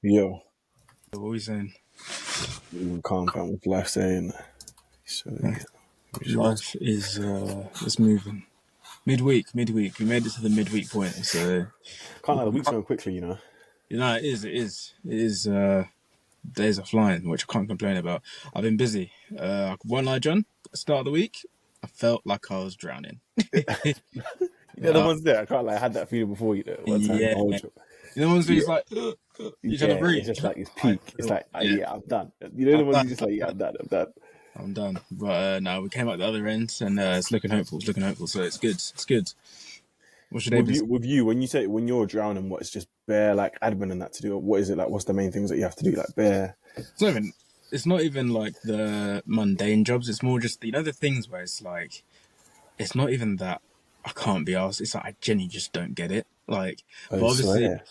Yo, What are we saying? even calm down with life saying. So yeah, we just got Life is moving. Midweek. We made it to the midweek point. So can't lie, the week's going quickly. it is. Days are flying, which I can't complain about. I've been busy. I won't lie, John. At the start of the week, I felt like I was drowning. The uh, ones there. I can't lie, I had that feeling before one time yeah, the whole trip. you know, ones where Yeah, it's like you're trying to yeah, it's breathe. just like it's I peak. It's feel like yeah, yeah, I'm done. You know I'm the ones done. you just like yeah, I'm done. I'm done. I'm done. But no, we came out the other end, and it's looking hopeful. It's looking hopeful. So it's good. It's good. What should they be? With you, when you say when you're drowning, what it's just bare like admin and that to do. What is it like? What's the main things that you have to do? Like bare. It's not even like the mundane jobs. It's more just the things where it's like it's not even that I can't be asked. It's like I genuinely just don't get it. Like, I but obviously, swear.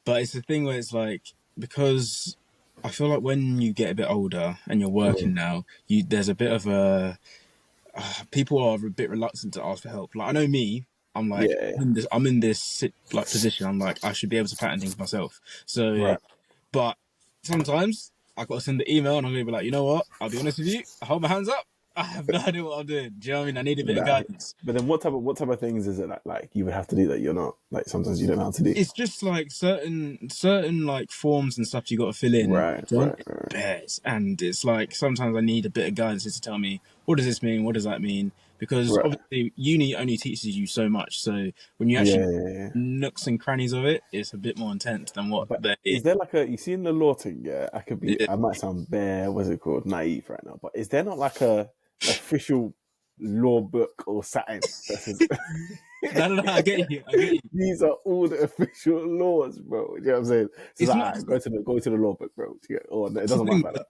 but it's the thing where it's like because I feel like when you get a bit older and you're working Mm. now, there's a bit of a people are a bit reluctant to ask for help. Like I know me. I'm like Yeah, I'm in this position. I'm like I should be able to pattern things myself. So right. but sometimes I got to send the email and I'm gonna be like, you know what? I'll be honest with you. I hold my hands up. I have no idea what I'm doing. Do you know what I mean? I need a bit of Nah. guidance. But then what type of things is it like you would have to do that you're not like sometimes you don't know how to do? It's just like certain like forms and stuff you got to fill in. Right, John, right, right. bears, and it's like sometimes I need a bit of guidance just to tell me what does this mean, what does that mean? Because Right. obviously uni only teaches you so much. So when you Yeah, actually yeah, yeah. nooks and crannies of it, it's a bit more intense than what But they. is there like a you see in the law thing? Yeah, Yeah. I might sound bare. What's it called? Naive right now. But is there not like a official law book or something that says No, no, no. I get you. I get you. these are all the official laws, bro? You know what I'm saying? So it's It's like, not. all right, go to the law book, bro. Or no, it That's the doesn't work thing. like that.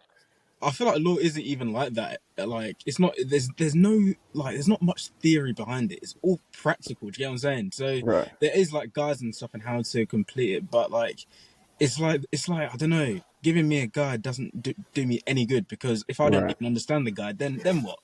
I feel like law isn't even like that. Like it's not. There's no like. There's not much theory behind it. It's all practical. Do you get what I'm saying? So Right, there is like guides and stuff on how to complete it, but like it's like I don't know. Giving me a guide doesn't do me any good because if I don't right, even understand the guide, then what?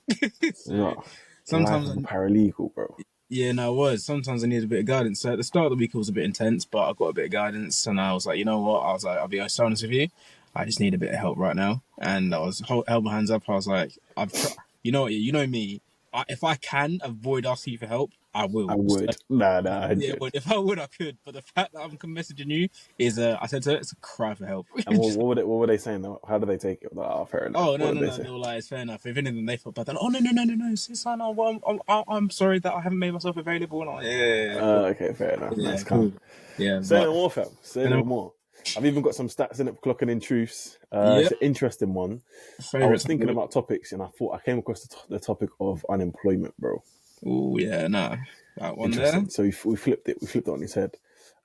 So right. Life sometimes of a paralegal, bro. yeah, no, I was. Sometimes I need a bit of guidance. So at the start of the week, it was a bit intense, but I got a bit of guidance, and I was like, you know what? I was like, I'll be so honest with you. I just need a bit of help right now, and I was held my hands up. I was like, I've tried. You know what? You know me. If I can avoid asking you for help, I I will. So, would. Nah, yeah, 100. but if I would, I could. But the fact that I'm messaging you is, I said to her, it's a cry for help. And what, Just, what were they saying though? How do they take it? Like, oh, fair enough. oh What no, did no, they no. say? They were like, it's fair enough. If anything, they felt bad. Then, oh no, no, no, no, no. Sis, I know. Well, I'm sorry that I haven't made myself available. And I'm like, yeah, cool. Okay, fair enough. Yeah, Nice, calm. cool. Yeah, Say but no more, fam. Say you know, no more. I've even got some stats in it for clocking in truths. yeah, It's an interesting one. I favorite was time of thinking the week. about topics and I thought I came across the topic of unemployment, bro. Oh yeah, no, that one there. Interesting. So we flipped it. We flipped it on his head.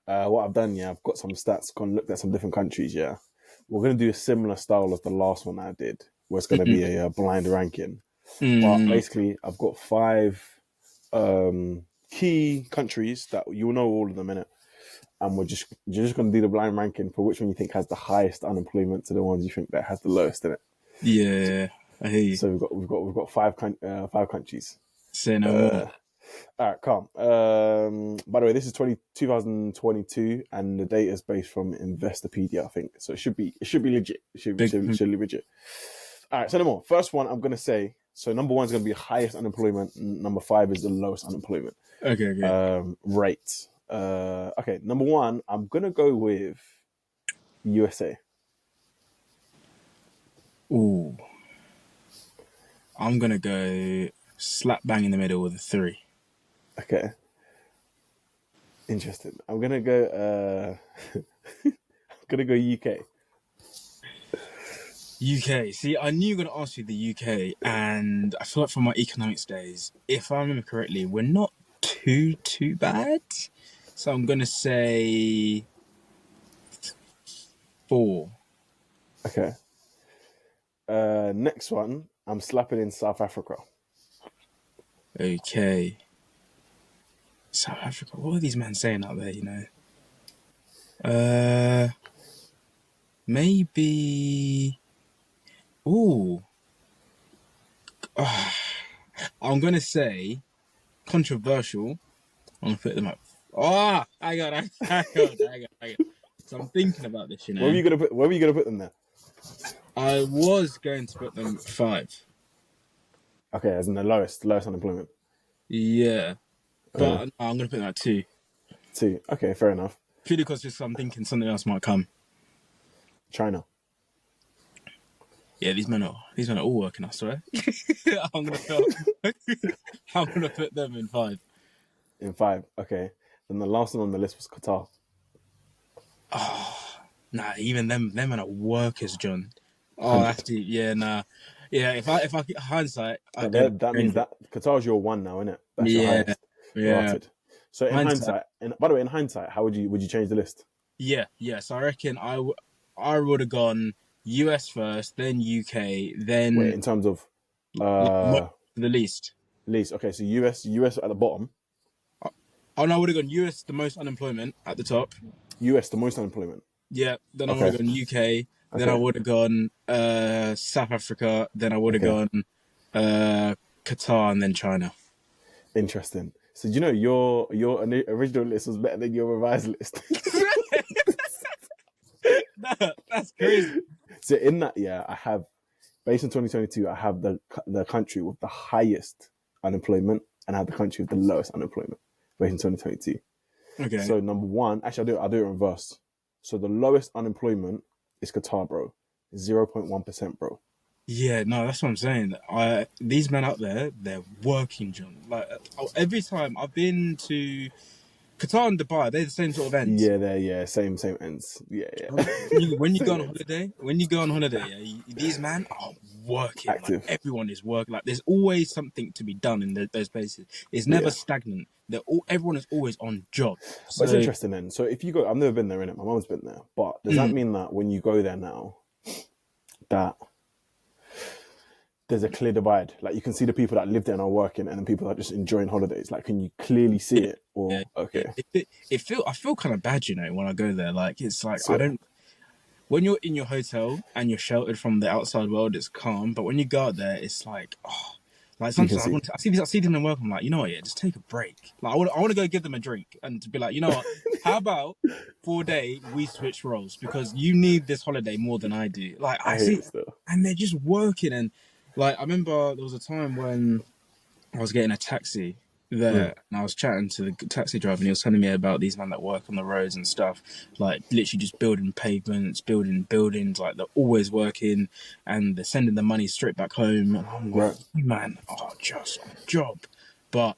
What I've done, yeah, I've got some stats, gone looked at some different countries, yeah. We're going to do a similar style as the last one I did, where it's going to be a blind ranking. But Mm, basically, I've got five key countries that you'll know all of them in it, and you're just going to do the blind ranking for which one you think has the highest unemployment to the ones you think that has the lowest in it. yeah, I hear you. So we've got five countries. Say no more. Uh, all right, calm. By the way, this is 2022, and the data is based from Investopedia, I think. So it should be legit. It should, Big. should, should be legit. All right, so no more. First one, I'm gonna say. So number one is gonna be highest unemployment. Number five is the lowest unemployment Okay, okay. rate. Okay, number one, I'm gonna go with USA. Ooh, I'm gonna go slap bang in the middle with a three. Okay, interesting. I'm gonna go. I'm gonna go UK. UK. See, I knew you were gonna ask you the UK, and I feel like from my economics days, if I remember correctly, we're not too bad. So I'm gonna say four. Okay. Next one, I'm slapping in South Africa. Okay. South Africa. What are these men saying out there? Uh, maybe. Ooh, I'm gonna say controversial. I'm gonna put them up. Oh, I got. So I'm thinking about this, Where were you gonna put? Where were you gonna put them there? I was going to put them 5. Okay, as in the lowest unemployment. Yeah. But no, I'm going to put them at 2. 2. Okay, fair enough. Purely because just I'm thinking something else might come. China. Yeah, these men are all working, I swear. I'm going to put them in 5. In 5. Okay. Then the last one on the list was Qatar. Nah, even them men are workers, John. Oh, 100. that's deep. Yeah, nah. Yeah, if I get hindsight, I But go. that means that Qatar's your 1 now, isn't it? That's your Yeah, highest yeah. rated. So in hindsight, and by the way, in hindsight, how would you change the list? Yeah. So I reckon I would have gone US first, then UK, then Wait, in terms of the least. least. Okay, so US at the bottom. Oh no, I would have gone US, the most unemployment at the top. US the most unemployment. Yeah, then I would Okay. have gone UK. Then I Okay. would have gone South Africa. Then I would have Okay. gone Qatar, and then China. Interesting. So do you know your original list was better than your revised list? That's crazy. So in that year, I have, based on 2022, I have the country with the highest unemployment, and I have the country with the lowest unemployment based on 2022. Okay. So number 1, actually I'll do it in reverse. So the lowest unemployment is Qatar, bro. 0.1%, bro. Yeah, no, that's what I'm saying. These men out there, they're working, John. Like every time I've been to Qatar and Dubai, they're the same sort of ends. Yeah, same ends. Yeah. When you go on ends. holiday, these men are working. Active. Like, everyone is working. Like there's always something to be done in those places. It's never stagnant. Everyone is always on job. So, But it's interesting then. So if you go, I've never been there, innit? My mum's been there. But does that mean that when you go there now, that there's a clear divide? Like you can see the people that live there and are working, and then people that are just enjoying holidays. Like, can you clearly see it? Or okay, I feel kind of bad, when I go there. Like it's like so, I don't. When you're in your hotel and you're sheltered from the outside world, it's calm. But when you go out there, it's like, like sometimes I see them in work. I'm like, you know what? Yeah, just take a break. Like I want to go give them a drink and to be like, you know what? How about for a day we switch roles because you need this holiday more than I do. Like I see, and they're just working. And like I remember there was a time when I was getting a taxi there and I was chatting to the taxi driver and he was telling me about these men that work on the roads and stuff, like literally just building pavements, building buildings, like they're always working and they're sending the money straight back home. And I'm like, man, just on a job. But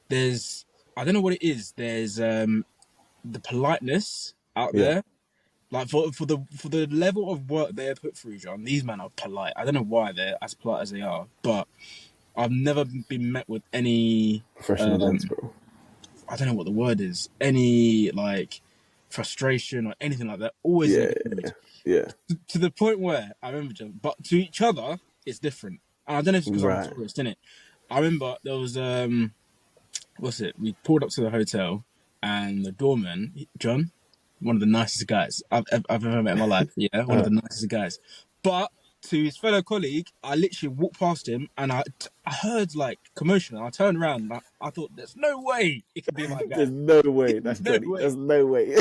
there's, I don't know what it is, there's the politeness out there. Like for the level of work they're put through, John, these men are polite. I don't know why they're as polite as they are, but I've never been met with any professional events, bro. I don't know what the word is. Any like frustration or anything like that. Always yeah. To the point where I remember, but to each other it's different. And I don't know if it's because I'm a tourist, innit? I remember there was we pulled up to the hotel and the doorman, John, one of the nicest guys I've ever met in my life. Yeah, one of the nicest guys. But to his fellow colleague, I literally walked past him and I heard like commotion. And I turned around and I thought, there's no way it could be my guy. There's no way. That's no way. There's no way.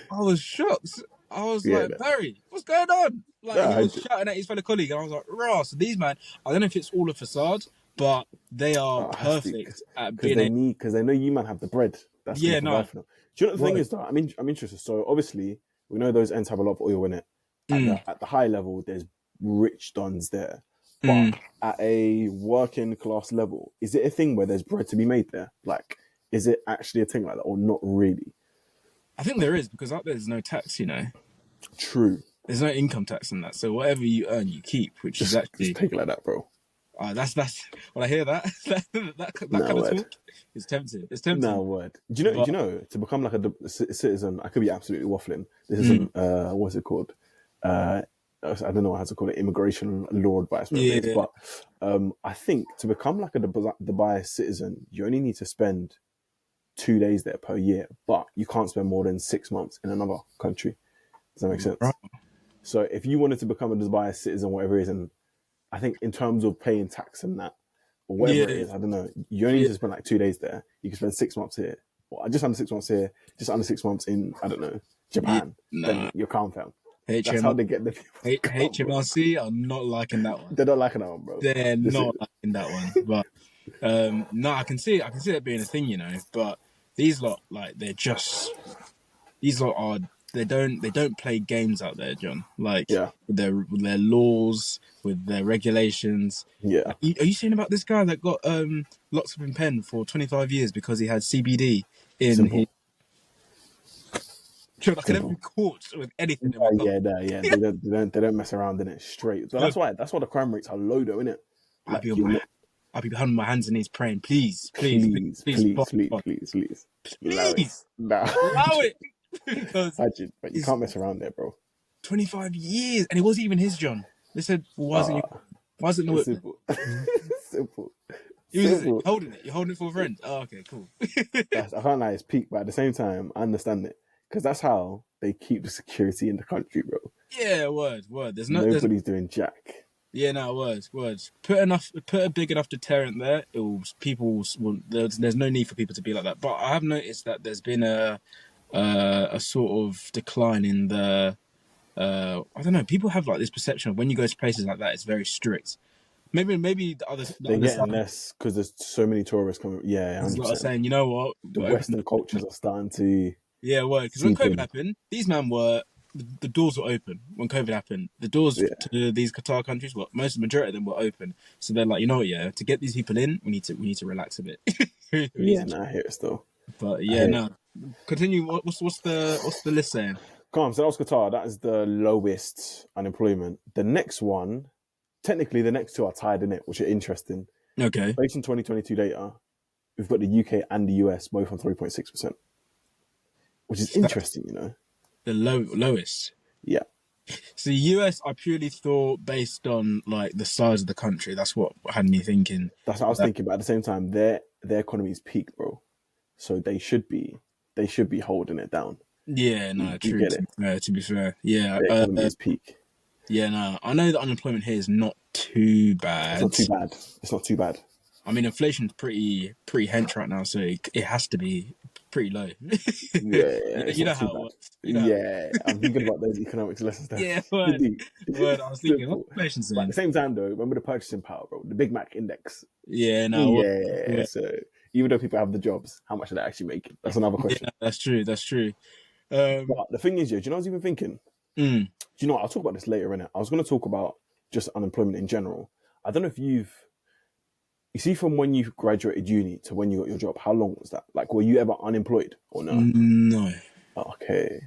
I was shocked. I was like, Barry, what's going on? Like he was shouting at his fellow colleague and I was like, Ross, these man, I don't know if it's all a facade, but they are perfect at being because they know you man have the bread. That's Do you know what the thing is though? I'm interested. So obviously we know those ends have a lot of oil in it. At the high level, there's rich dons there. But at a working class level, is it a thing where there's bread to be made there? Like, is it actually a thing like that or not really? I think there is because out there's no tax, True. There's no income tax in that. So whatever you earn, you keep, which is actually... Just take it like that, bro. That's when I hear that kind of talk, it's tempting. It's tempting. No word. Do you know, to become like a citizen, I could be absolutely waffling. This isn't, what's it called? I don't know how to call it, immigration law advice, but I think to become like a Dubai citizen, you only need to spend 2 days there per year, but you can't spend more than 6 months in another country. Does that make sense? Right. So if you wanted to become a Dubai citizen, whatever it is, and I think in terms of paying tax and that, or whatever it is, I don't know, you only need to spend like 2 days there. You can spend 6 months here, or just under 6 months here, just under 6 months in, I don't know, Japan, Nah, then you're calm, fam. That's how HM, they get the people to come, bro. HMRC are not liking that one. They're not liking that one, bro. They're Listen, not liking that one. But no, I can see it being a thing, you know. But these lot, like, these lot are they don't play games out there, John. Like yeah, with their laws, with their regulations. yeah, Are you seeing about this guy that got locked up in pen for 25 years because he had CBD in his? simple, John, I could never be simple. caught with anything in my car. Yeah. They don't mess around in it straight. So that's why the crime rates are low, though, innit? I'd be Like on you're my not, I'd be on my hands and knees praying, please, please, please, please, please, please, boss, please, boss, please, please, allow it. please Nah, allow it because but you it's can't mess around there, bro. 25 years and it wasn't even his, John. They said, well, why is it not? Simple, simple, He was simple. holding it. You're holding it for a friend. Oh, okay, cool. I can't lie, it's peak, but at the same time, I understand it because that's how they keep the security in the country, bro. Yeah, word. Nobody's doing jack. Yeah, no, words. Put a big enough deterrent there. There's no need for people to be like that. But I have noticed that there's been a sort of decline in the. I don't know. People have like this perception of when you go to places like that, it's very strict. Maybe the They're other getting side less because there's so many tourists coming. Yeah, is a lot of 100%. saying, you know what, The we're open. Western cultures are starting to Yeah, word. Because when seep COVID in. happened, these men were the doors were open. When COVID happened, the doors Yeah, to these Qatar countries, majority of them were open. So they're like, you know what, yeah, to get these people in, we need to relax a bit. We need yeah, to- nah, I hear it still. but I yeah, hear it. no. Continue. What's the list saying? Calm, so that was Qatar. That is the lowest unemployment. The next one, technically, the next two are tied in it, which are interesting. Okay, Based on 2022 data, we've got the UK and the US both on 3.6%, which is that's interesting, you know? the lowest. Yeah, So the US, I purely thought based on like the size of the country. That's what had me thinking. that's what I was thinking. But at the same time, their economy is peak, bro. So they should be holding it down. Yeah, no, You true. get it. To be fair, yeah, Their economy is peak. yeah, no. I know that unemployment here is not too It's bad. not too bad. It's not too bad. I mean, inflation's pretty hench right now, so it has to be pretty low. Yeah, it's You know not too how it bad. works. You know how it works. Yeah, I'm thinking about those economics lessons there. Yeah, word. Indeed. Word. I was thinking, what's Simple. inflation But at the saying? same time, though, remember the purchasing power, bro. The Big Mac index. Yeah, no, Yeah. word. So even though people have the jobs, how much are they actually making? That's another Yeah, question. that's true. That's true. Um, But the thing is, yeah, do you know what I was even thinking? mm, Do you know what? I'll talk about this later, innit? I was going to talk about just unemployment in general. I don't know if you see from when you graduated uni to when you got your job, how long was that? Like, were you ever unemployed or no? no, Oh, okay,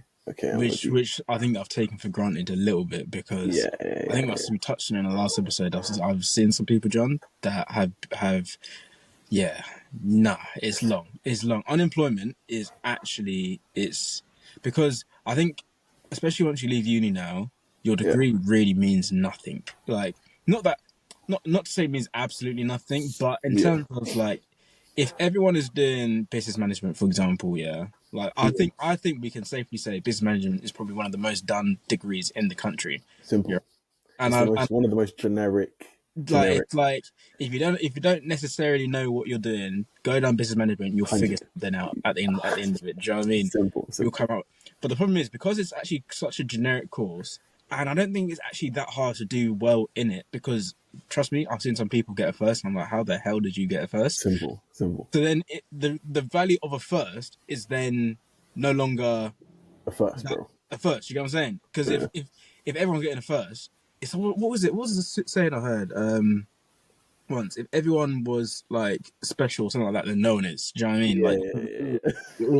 I'm with you. which I think I've taken for granted a little bit because I think as we touched on in the last episode, I've seen some people, John, that have yeah, nah, it's long. It's long. Unemployment is actually it's because I think especially once you leave uni now, your Yeah, degree really means nothing. Like not that not to say it means absolutely nothing, but in yeah, terms of like if everyone is doing business management, for example, yeah, like yeah. I think we can safely say business management is probably one of the most done degrees in the country. Yeah, Simple. and It's one of the most generic. like it's like if you don't necessarily know what you're doing, go down business management, you'll figure 100. something out at the end of it. Do you know what I mean? Simple, You'll simple. come out. But the problem is because it's actually such a generic course, and I don't think it's actually that hard to do well in it because trust me, I've seen some people get a first, and I'm like, how the hell did you get a first? Simple, simple. So then the value of a first is then no longer The first, that bro. a first. You get what I'm saying? Because Yeah. if everyone's getting a first, it's what was it? What was the saying I heard? Once. If everyone was like special or something like that, then no one is. Do you know what I mean? Yeah, Like,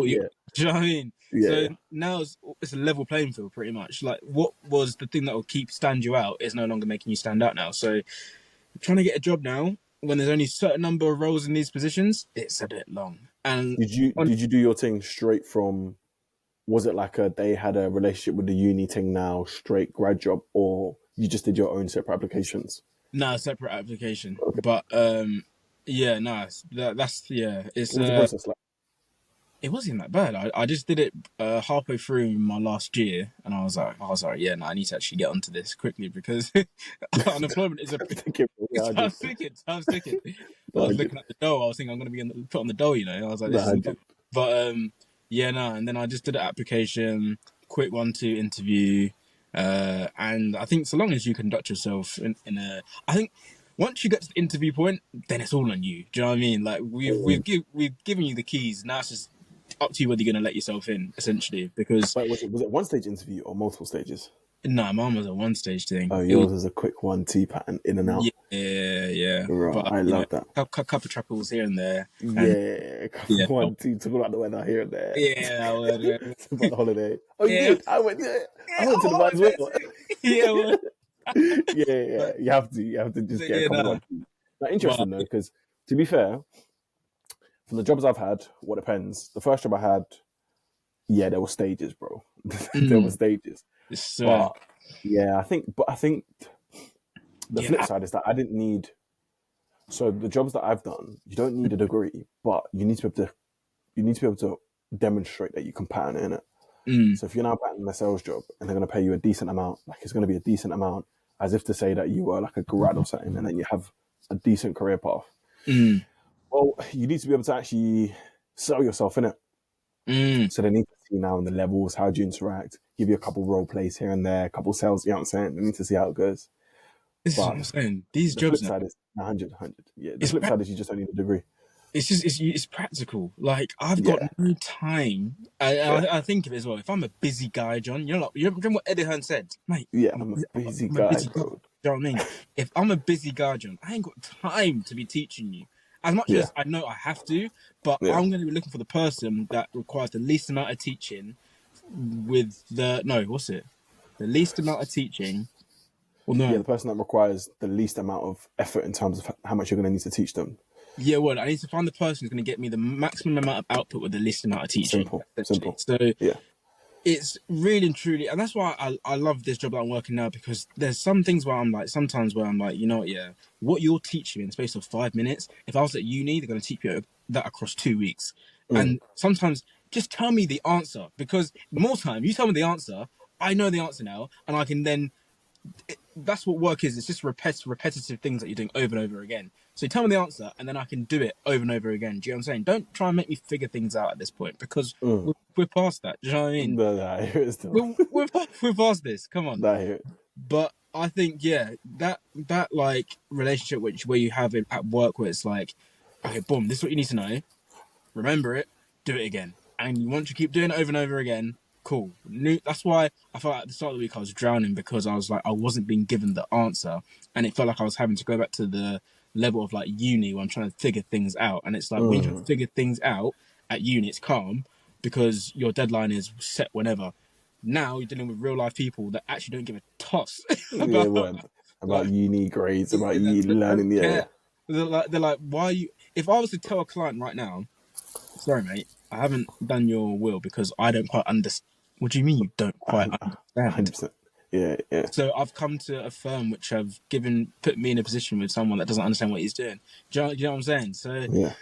yeah, do you know what I mean? yeah. So now it's a level playing field pretty much. Like, what was the thing that will stand you out is no longer making you stand out now. So, trying to get a job now when there's only a certain number of roles in these positions, it's a bit long. And Did you do your thing straight from? Was it like they had a relationship with the uni thing now, straight grad job, or you just did your own separate applications? no, separate application. Okay. But yeah, no, that's yeah. It's What was the process like? it wasn't that bad. I just did it halfway through my last year, and I was like, yeah, no, I need to actually get onto this quickly because unemployment is a. Yeah, I was thinking. I was looking at the dough. I was thinking I'm going to be put on the dough. You know, I was like, this is good. But yeah, no, and then I just did an application. quick 1-2 interview, and I think so long as you conduct yourself in a, I think once you get to the interview point, then it's all on you. Do you know what I mean? Like we've given you the keys. Now it's just up to you whether you're going to let yourself in, essentially. Because Wait, was it one stage interview or multiple stages? no, mine was a one stage thing. Oh, It was, yours was a quick 1-2 pattern in and out. yeah. Right, But I love that. a couple trapples here and there, and Yeah, yeah, 1-2 talk about the weather here and there. yeah, I would, Talk about the holiday. Oh, you yeah, did? I went. Yeah, I went to oh, Dubai as well. yeah, well, Yeah. You have to just get a yeah, couple no. of 1-2. Now, But interesting though, because to be fair, from the jobs I've had, what depends. The first job I had, yeah, there were stages, bro. There were mm, stages, it's but yeah, I think the flip yeah, side is that I didn't need. So the jobs that I've done, you don't need a degree, but you need to be able to demonstrate that you can pattern in it. mm, So if you're now patterning a sales job and they're going to pay you a decent amount, like it's going to be a decent amount, as if to say that you were like a grad or something, and then you have a decent career path. mm, Well, you need to be able to actually sell yourself in it. mm. So they need to see now in the levels, how do you interact, give you a couple role plays here and there, a couple sales, you know what I'm saying? They need to see how it goes. This is what I'm But saying. These the flip jobs now, side is 100. Yeah, the it's flip side is you just don't need a degree. it's practical. Like I've got Yeah, no time. yeah, I think of it as well. If I'm a busy guy, John, you know, like, you remember what Eddie Hearn said, mate. yeah, I'm a busy I'm a guy, busy guy. bro. Do you know what I mean? If I'm a busy guy, John, I ain't got time to be teaching you. As much Yeah, as I know I have to, but yeah. I'm going to be looking for the person that requires the least amount of teaching with the no, what's it? The least amount of teaching. Well, Yeah, the no, person that requires the least amount of effort in terms of how much you're going to need to teach them. yeah, well, I need to find the person who's going to get me the maximum amount of output with the least amount of teaching, Simple, essentially. simple. So Yeah. it's really and truly, and that's why I love this job that I'm working now, because there's some things where I'm like, sometimes where I'm like, you know what, yeah, what you're teaching me in the space of 5 minutes, if I was at uni, they're going to teach you that across 2 weeks. Mm. And sometimes just tell me the answer, because more time, you tell me the answer, I know the answer now, and I can then that's what work is. It's just repetitive things that you're doing over and over again. So you tell me the answer, and then I can do it over and over again. Do you know what I'm saying? Don't try and make me figure things out at this point, because Mm. we're past that. Do you know what I mean? No, I hear it still. We're past this. Come on. I hear it. But I think that like relationship where you have it at work, where it's like, okay, boom, this is what you need to know. Remember it. Do it again. And once you keep doing it over and over again, cool. That's why I felt like at the start of the week I was drowning, because I was like, I wasn't being given the answer, and it felt like I was having to go back to the level of like uni where I'm trying to figure things out. And it's like when you try to Mm. figure things out at uni, it's calm because your deadline is set whenever. Now you're dealing with real life people that actually don't give a toss Yeah, about word. About like uni grades, about yeah, you they don't learning. Yeah, yeah. care. They're like, why are you? If I was to tell a client right now, sorry, mate, I haven't done your will because I don't quite understand. What do you mean you don't quite understand? 100%. Yeah, yeah. So I've come to a firm which have put me in a position with someone that doesn't understand what he's doing. Do you know what I'm saying? So, Yeah.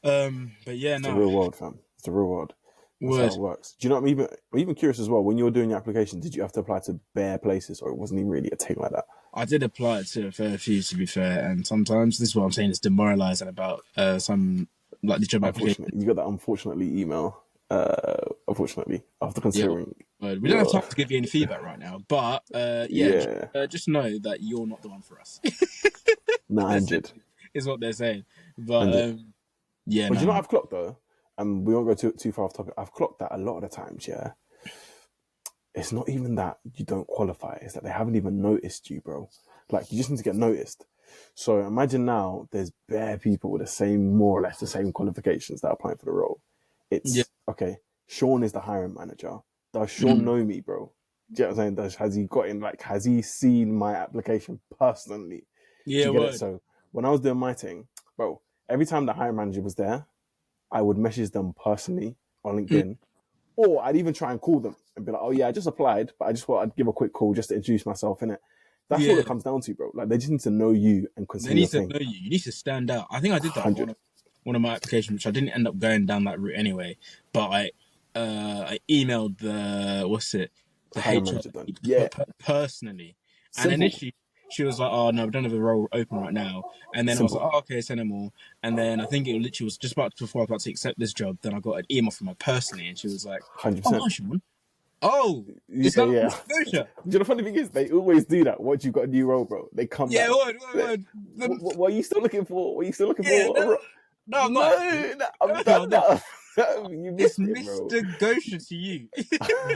but yeah, It's the no, real world, fam. It's the real world. That's how word. it works. Do you know what I'm even curious as well? When you were doing your application, did you have to apply to bare places, or it wasn't even really a thing like that? I did apply to a fair few, to be fair, and sometimes this is what I'm saying is demoralising about some like the job application. Unfortunately, you got that unfortunately email. Unfortunately, after Yeah, considering we don't have your time to give you any feedback right now, but yeah, yeah just know that you're not the one for us. 900. Is what they're saying. But 100. yeah, But do you know what no, I've clocked though? And we won't go too far off topic. I've clocked that a lot of the times, yeah. It's not even that you don't qualify, it's that they haven't even noticed you, bro. Like you just need to get noticed. So imagine now there's bare people with the same, more or less the same qualifications that are applying for the role. yeah, It's okay, Sean is the hiring manager. Does Sean mm, know me, bro? Do you know what I'm saying? Has he got in, like, has he seen my application personally? Do yeah, you get it? word, So when I was doing my thing, bro, every time the hiring manager was there, I would message them personally on mm, LinkedIn, or I'd even try and call them and be like, "Oh yeah, I just applied, but I just thought I'd give a quick call just to introduce myself." In it, that's all yeah. it comes down to, bro. Like they just need to know you and They consider need your to thing. know you. You need to stand out. I think I did that on 100. one of my applications, which I didn't end up going down that route anyway. But I emailed the Hiring HR manager done. lead Yeah, personally, and simple, initially she was like, "Oh no, we don't have a role open right now." And then I was like, simple, "Oh okay, send them all." And then I think it literally was just before I was about to accept this job. Then I got an email from her personally, and she was like, 100%. "Oh, hi, Sean. Oh, is Yeah, that yeah. Scotia? You know, the funny thing is, they always do that. Once you've got a new role, bro, they come Yeah, back. word. What are you still looking for? What are you still looking Yeah, for, no, bro? no, I'm not actually. No, no, I'm No, I'm done not. now. You It's missed it, bro. Mr. Gosha to you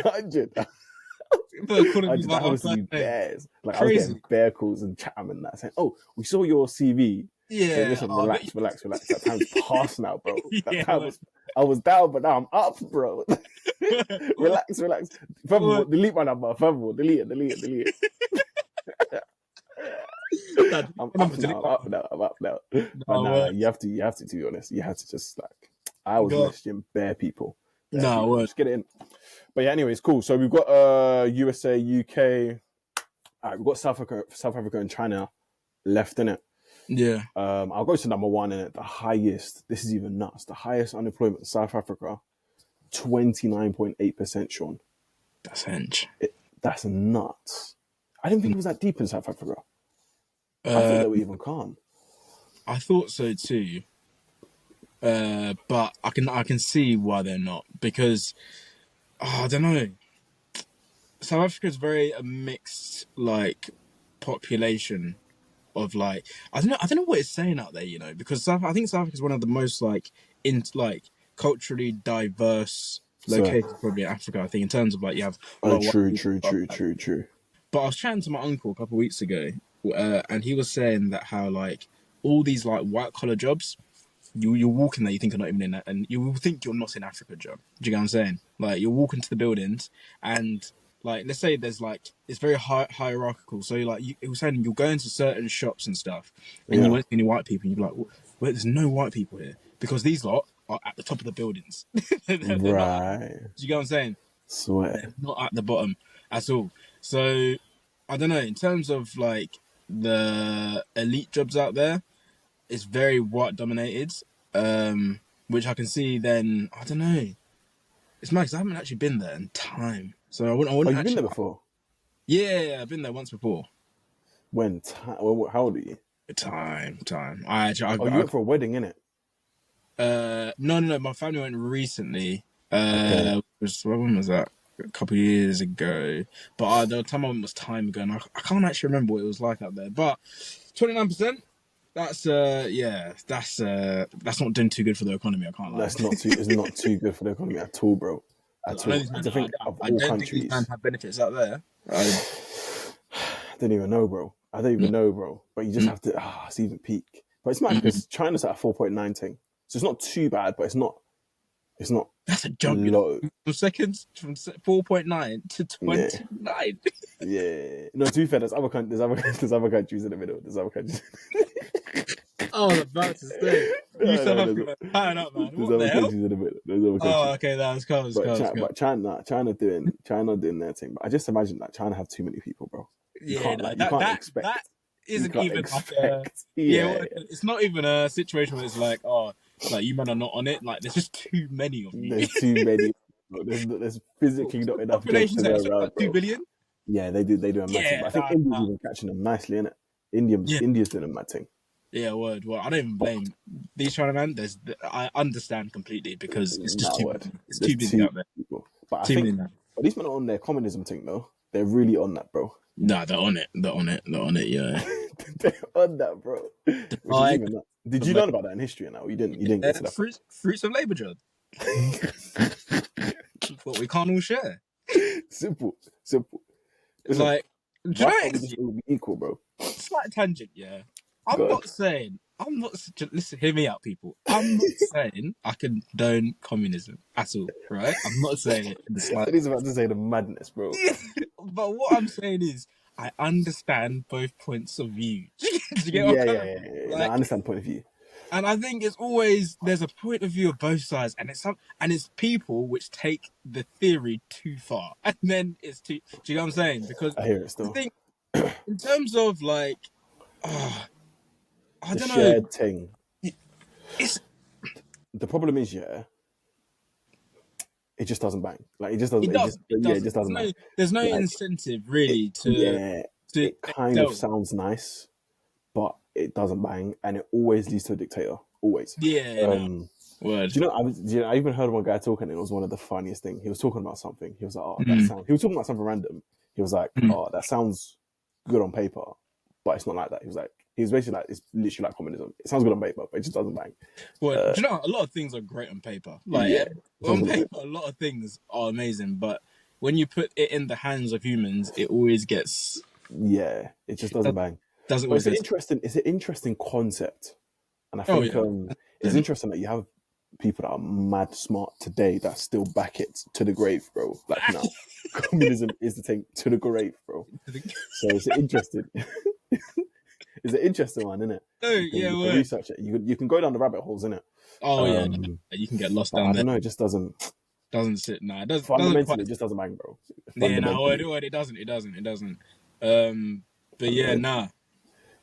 100. for calling me by That my happens to first me name. bears. Like I was getting Crazy. bear calls and Chatham and that saying, "Oh, we saw your CV." Saying, Yeah. "Listen, Oh, I bet relax, relax, relax. That time's past now, bro. you. That Yeah, time was. I was down, but now I'm up, bro. word. Relax, relax. Furthermore, Word. delete my number. Furthermore, delete it. Nah, I'm number, up delete now. that I'm up one. now. I'm up now. But Nah, nah, word. you have to. To be honest, you have to just like. I was Go. messaging bare people. Nah, word. Just get it in. But yeah, anyways, cool. So we've got USA, UK. All right, we've got South Africa, and China left in it. Yeah. I'll go to number one in it. The highest. This is even nuts. The highest unemployment in South Africa, 29.8%. Sean, That's hench. that's nuts. I didn't think it was that deep in South Africa. I thought Uh, they were even calm. I thought so too. But I can see why they're not because I don't know. South Africa is very a mixed like population of like I don't know what it's saying out there, because I think South Africa is one of the most like in like culturally diverse So, locations probably in Africa. I think in terms of like you have a oh, lot of white true, people. true, Stuff true, like. true, true. But I was chatting to my uncle a couple of weeks ago, and he was saying that how like all these like white collar jobs, you're walking there, you think you're not even in that, and you will think you're not in Africa, job. Do you get what I'm saying? Like you're walking to the buildings, and like let's say there's like it's very hierarchical. So like it was saying you'll go into certain shops and stuff, and you Yeah, won't see any white people, and you're like, wait, there's no white people here because these lot are at the top of the buildings. They're not. right. Do you get what I'm saying? Swear. They're not at the bottom at all. So I don't know. In terms of like the elite jobs out there, it's very white dominated, which I can see. Then I don't know. It's mad 'cause I haven't actually been there in time, so I Oh, wouldn't you've been there actually. before? Yeah, I've been there once before. When? How old are you? Time. I Oh, you actually, went for a wedding, innit? no. My family went recently. Okay. When was that? A couple of years ago. But the time I went was time ago, and I can't actually remember what it was like out there. But 29%. That's yeah. That's not doing too good for the economy. I can't lie. That's not too. It's not too good for the economy at all, bro. At I know all. these And men. to think of I all don't think these men countries, have benefits out there. I don't even know, bro. I don't even know, bro. But you just have to. It's even peak. But it's mad because China's at a 4.9 thing, so it's not too bad, but it's not. It's not That's a jump, low. From seconds from 4.9 to Yeah. 29. Yeah. No, to be fair, there's other countries in the middle. There's other countries. I was about to say, you no, South no, Africa, pan up, man. there's What other the hell? countries in the middle. There's other Oh, countries. okay, that's cool, But China doing their thing. But I just imagine that China have too many people, bro. Yeah, no, You can't that expect. You isn't can't even like a expect. yeah. Yeah. It's not even a situation where it's like, oh, like you men are not on it. Like there's just too many of you. There's too many. Bro. There's physically What's not the enough jobs population to say? go Something around, like two bro. billion. Yeah, they do a mad thing. But Yeah, I think India's even catching them nicely, innit? yeah, India's doing a mad thing. yeah. Word. Well, I don't even blame these China man. I understand completely because it's just Nah, too. word. It's There's too busy two out there. people. But I Too many think now. but these men are on their communism thing though. They're really on that, bro. Nah, they're on it. They're on it. They're on it. Yeah. They're on that, bro. Which is Like even nuts. Did you learn about that in history now? You didn't get to that point. fruits of labor, John. What we can't all share. Simple. Simple. Listen, Like, do you why know can't we it's just all be equal, bro? slight tangent, yeah. I'm God. not saying I'm not listen, hear me out, people. I'm not saying I condone communism at all, right? I'm not saying it in the And slightest. he's about to say the madness, bro. But what I'm saying is I understand both points of view. Do you get what Yeah, I'm yeah, coming yeah, from? yeah. No, I Like, understand the point of view. and I think it's always there's a point of view of both sides, and it's people which take the theory too far, and then it's too. Do you know what I'm saying? Because I hear it I still. think in terms of like, uh, I The don't know, shared thing. it's The problem is, yeah, it just doesn't bang. Like it just doesn't. it doesn't, it Yeah, it doesn't. just doesn't bang. There's no Like incentive it. really Yeah, to it kind of excel. sounds nice, but it doesn't bang, and it always leads to a dictator. Always. Yeah, no, Word. I even heard one guy talking, and it was one of the funniest things. He was talking about something. He was like, oh, Mm. he was talking about something random. He was like, Mm. oh, that sounds good on paper, but it's not like that. He was basically like, it's literally like communism. It sounds good on paper, but it just doesn't bang. Well, do you know a lot of things are great on paper? Like Yeah, it sounds on good on paper, paper. a lot of things are amazing, but when you put it in the hands of humans, it always gets Yeah, it just doesn't bang. doesn't But always go. it's an interesting concept. And I Oh think yeah. it's interesting that you have people that are mad smart today that still back it to the grave, bro. Like, no, communism is the thing to the grave, bro. So it's interesting. It's an interesting one, isn't it? Oh yeah, You can word. research it. You can go down the rabbit holes, innit? Oh yeah, Um, you can get lost but down I there. don't know. It just doesn't. Doesn't sit. Nah, it doesn't Fundamentally, quite. it just doesn't bang, bro. Yeah, nah, Fundamentally. it doesn't. But yeah, Fundamentally. nah.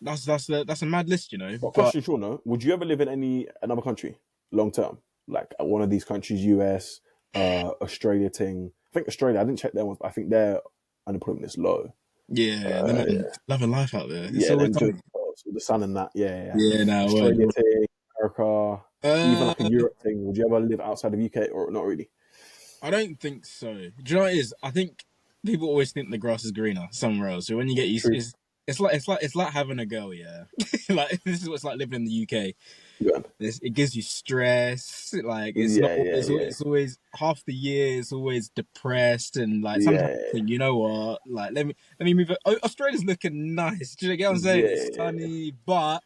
That's a mad list, you know. But But question, sure, no. Would you ever live in another country long term, like one of these countries, US, Australia thing? I think Australia. I didn't check their ones, but I think their unemployment is low. yeah, them man Yeah, loving life out there. It's yeah. always Them just something. with the sun and that. Yeah, yeah. Yeah, nah, Australia word. thing, America, even Uh, like a Europe thing. Would you ever live outside of UK or not really? I don't think so. Do you know what it is? I think people always think the grass is greener somewhere else. So when you get used, True. it's like having a girl, yeah. Like this is what it's like living in the UK. Yeah, It gives you stress. Like it's not. yeah, yeah, yeah, It's always half the year. It's always depressed, and like sometimes yeah, you think, you know what? Like let me move. Australia's looking nice. Do you get what I'm saying? It's yeah. sunny, but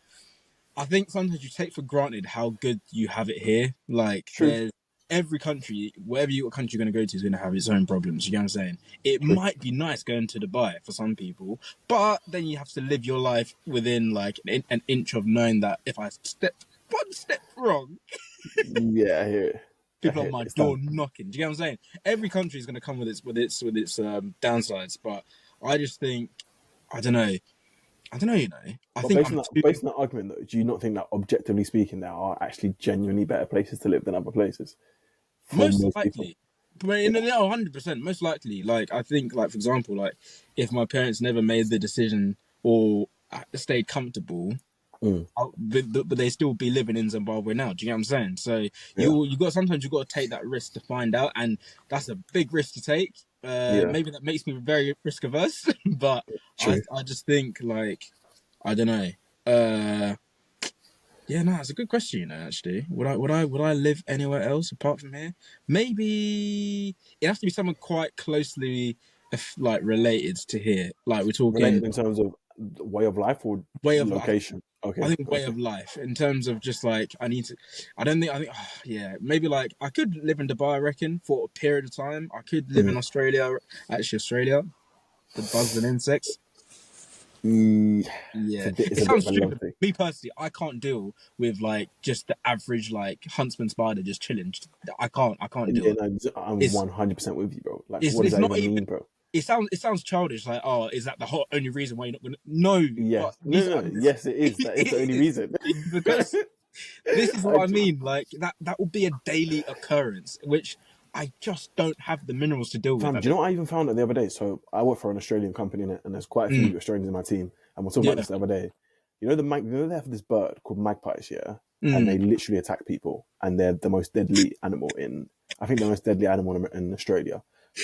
I think sometimes you take for granted how good you have it here. Like True, there's every country, what country you're going to go to is going to have its own problems. You get what I'm saying? It true. might be nice going to Dubai for some people, but then you have to live your life within like an inch of knowing that if I step one step wrong, Yeah, I hear it. I people hear on it. my It's door done. knocking. Do you get what I'm saying? Every country is going to come with its downsides, but I just think I don't know. I don't know. You know, I But think I'm too. based on that argument, though, do you not think that objectively speaking, there are actually genuinely better places to live than other places for Most most people? likely. But in Yeah. a no, 100%. Most likely. Like, I think, like, for example, like, if my parents never made the decision or stayed comfortable, Mm. but they still be living in Zimbabwe now. Do you get what I'm saying? So Yeah. sometimes you got to take that risk to find out, and that's a big risk to take. Yeah. Maybe that makes me very risk averse, but True. I just think like I don't know. Uh, yeah, no, it's a good question. You know, actually, would I live anywhere else apart from here? Maybe it has to be someone quite closely, like related to here. Like we're talking Related in terms of way of life or way of life. location. I Okay. think way Okay. of life in terms of just like I need to. I don't think I think yeah maybe like I could live in Dubai. I reckon for a period of time. I could live in Mm. Australia. Actually, Australia, the bugs and insects. Yeah, It's it a bit sounds of a long stupid. thing. Me personally, I can't deal with like just the average like huntsman spider just chilling. I can't do Yeah, it. no, I'm It's 100% with you, bro. Like, what does it's that not even even. mean, bro? It sounds childish. Like, oh, is that the whole only reason why you're not gonna? No, but Yes. these No, are no, no. Yes, it is. That is the only it reason. is because this is I, what I mean. Like that will be a daily occurrence, which I just don't have the minerals to deal with. Fam, do you know what I even found out the other day? So I work for an Australian company innit? And there's quite a Mm, few Australians in my team, and we're talking about yeah. this the other day. You know they have this bird called magpies, yeah, and they Mm. literally attack people, and they're the most deadly animal in. I think the most deadly animal in Australia.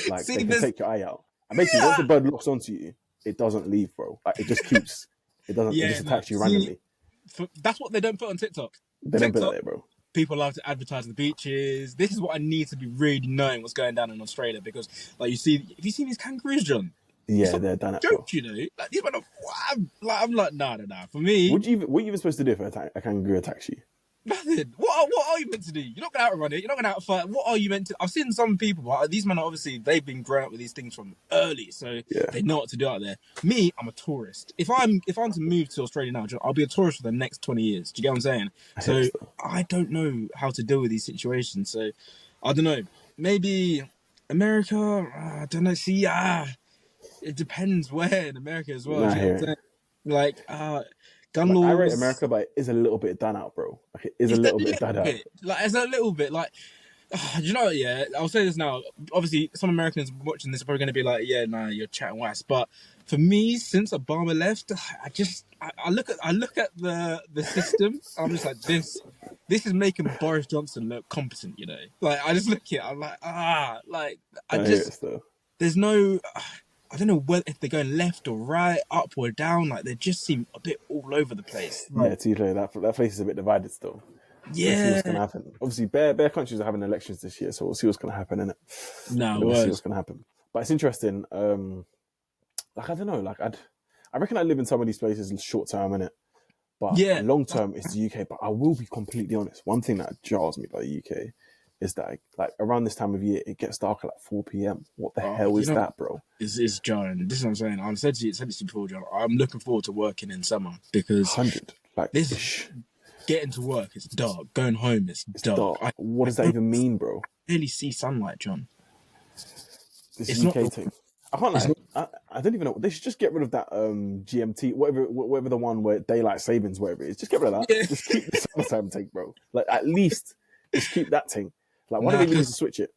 Like See they can this? take your eye out, and basically once Yeah. the bird locks onto you, it doesn't leave, bro. Like it just keeps. It doesn't. It Yeah. just No. attacks you See, randomly. that's what they don't put on TikTok. They don't put that TikTok there, bro. people love to advertise the beaches. This is what I need to be really knowing what's going down in Australia because, like, if you see these kangaroos, John, it's Yeah, not they're done a it, bro. joke, you know. Like these men are, I'm like, nah. For me, What are you even supposed to do if a kangaroo attacks you? nothing. What are you meant to do? You're not gonna outrun it. You're not gonna outfight. What are you meant to? I've seen some people, but these men are obviously they've been growing up with these things from early, so Yeah, they know what to do out there. Me, I'm a tourist. If I'm to move to Australia now, I'll be a tourist for the next 20 years. Do you get what I'm saying? I hear So stuff. I don't know how to deal with these situations. So I don't know. Maybe America. I don't know. See, it depends where in America as well. Nah, Do I you get hear what I'm it. saying? Like gun Like I rate laws. America, but it is a little bit done out, bro. Like it is a It's a little bit little done out. bit like it's a little bit like you know, yeah, I'll say this now. Obviously, some Americans watching this are probably going to be like, yeah, nah, you're chatting wise. But For me, since Obama left, I look at the system. I'm just like this is making Boris Johnson look competent. You know, like I just look at it. I'm like like I I hear just it still. there's no. I don't know if they're going left or right, up or down. Like they just seem a bit all over the place. Yeah, Like, to be fair, that place is a bit divided still. Let's see yeah, what's going to happen. Obviously, bare countries are having elections this year, so we'll see what's going to happen in it. no We're going to see what's words. going to happen. But it's interesting. Like I don't know. Like I reckon I live in some of these places short term in it, but Yeah, long term it's the UK. But I will be completely honest. One thing that jars me about the UK is that like around this time of year it gets dark at like 4 p.m. What the hell you is know, that, bro? is John. This is what I'm saying. I said to you before, John. I'm looking forward to working in summer because 100 like this ish. getting to work, it's dark. Going home, it's It's dark. dark. What does that Don't even mean, bro? really see sunlight, John. This It's not. UK thing. I can't It's lie. not. I don't even know. They should just get rid of that GMT, whatever the one where daylight savings, whatever it is. Just get rid of that. Yeah. Just keep the summertime thing, bro. Like at least just keep that thing. Like why do Nah, they even need to because switch it?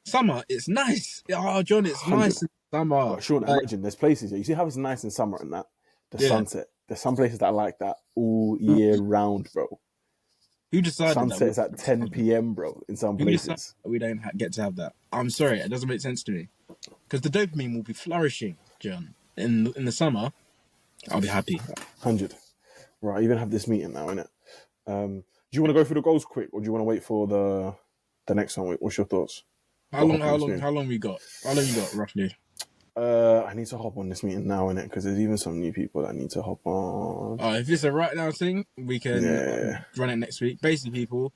summer, it's nice. Oh, John, it's 100. nice in summer. But Sean, Like, imagine there's places. You see how it's nice in summer and that the yeah. sunset. There's some places that are like that all year round, bro. Who decided that? Sunset is at 10 p.m., bro. In some Who decided places. that we don't get to have that? I'm sorry, it doesn't make sense to me. Because the dopamine will be flourishing, John. In the summer, I'll be happy. 100. Right, you're gonna have this meeting now, innit? Do you want to go through the goals quick, or do you want to wait for the next one? What's your thoughts? How long we got? How long you got roughly? I need to hop on this meeting now, innit? Because there's even some new people that need to hop on. If it's a right now thing, we can Yeah. run it next week. Basically, people,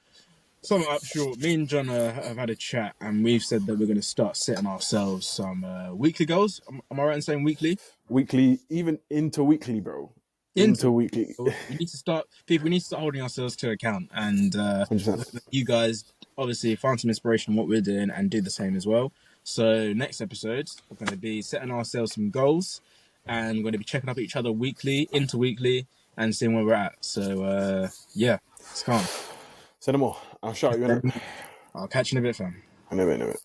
sum it up short. Me and John have had a chat, and we've said that we're going to start setting ourselves some weekly goals. Am I right in saying weekly? Weekly, even into weekly, bro. Into weekly. We need to start. People, we need to start holding ourselves to account, and 100%. you guys obviously find some inspiration in what we're doing and do the same as well. So next episode, we're going to be setting ourselves some goals, and we're going to be checking up each other weekly, into weekly, and seeing where we're at. So yeah, it's calm. Say no more. I'll shout you in it. I'll catch you in a bit, fam. I know it.